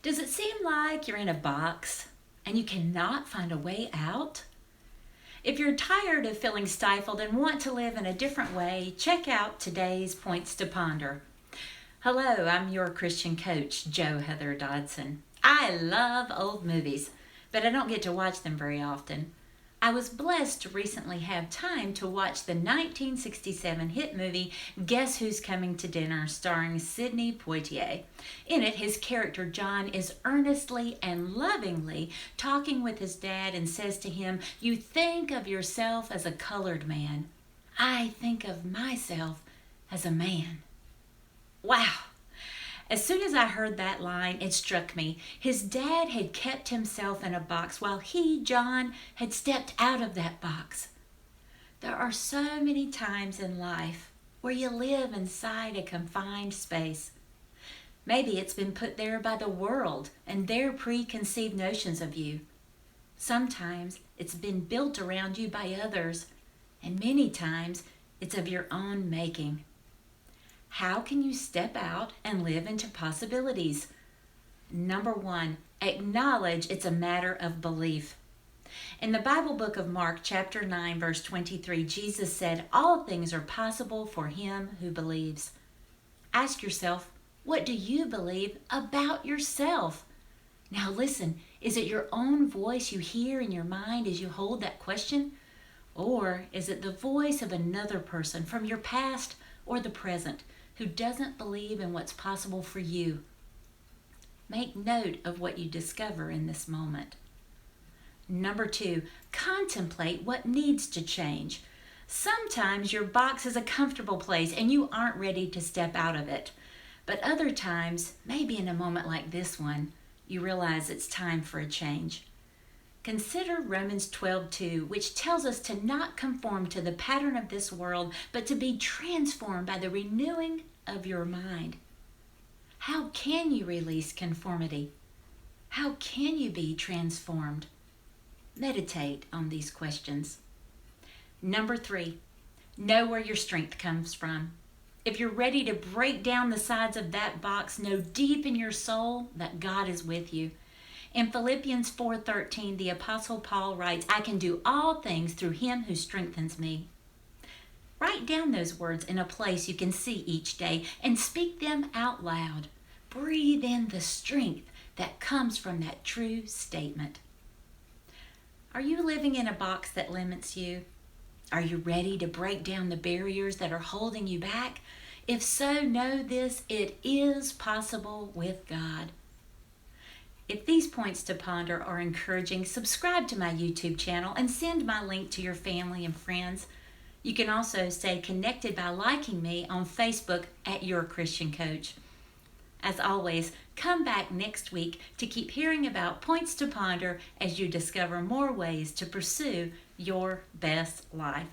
Does it seem like you're in a box and you cannot find a way out? If you're tired of feeling stifled and want to live in a different way, check out today's Points to Ponder. Hello, I'm your Christian coach, Heather Dodson. I love old movies, but I don't get to watch them very often. I was blessed to recently have time to watch the 1967 hit movie Guess Who's Coming to Dinner, starring Sidney Poitier. In it, his character John is earnestly and lovingly talking with his dad and says to him, "You think of yourself as a colored man. I think of myself as a man." Wow! As soon as I heard that line, it struck me. His dad had kept himself in a box while he, John, had stepped out of that box. There are so many times in life where you live inside a confined space. Maybe it's been put there by the world and their preconceived notions of you. Sometimes it's been built around you by others, and many times it's of your own making. How can you step out and live into possibilities? Number 1, acknowledge it's a matter of belief. In the Bible book of Mark, chapter 9, verse 23, Jesus said, "All things are possible for him who believes." Ask yourself, what do you believe about yourself? Now listen, is it your own voice you hear in your mind as you hold that question? Or is it the voice of another person from your past or the present who doesn't believe in what's possible for you? Make note of what you discover in this moment. Number 2, contemplate what needs to change. Sometimes your box is a comfortable place and you aren't ready to step out of it. But other times, maybe in a moment like this one, you realize it's time for a change. Consider Romans 12:2, which tells us to not conform to the pattern of this world, but to be transformed by the renewing of your mind. How can you release conformity? How can you be transformed? Meditate on these questions. Number 3, know where your strength comes from. If you're ready to break down the sides of that box, know deep in your soul that God is with you. In Philippians 4:13, the Apostle Paul writes, "I can do all things through him who strengthens me." Write down those words in a place you can see each day and speak them out loud. Breathe in the strength that comes from that true statement. Are you living in a box that limits you? Are you ready to break down the barriers that are holding you back? If so, know this: it is possible with God. If these points to ponder are encouraging, subscribe to my YouTube channel and send my link to your family and friends. You can also stay connected by liking me on Facebook at Your Christian Coach. As always, come back next week to keep hearing about points to ponder as you discover more ways to pursue your best life.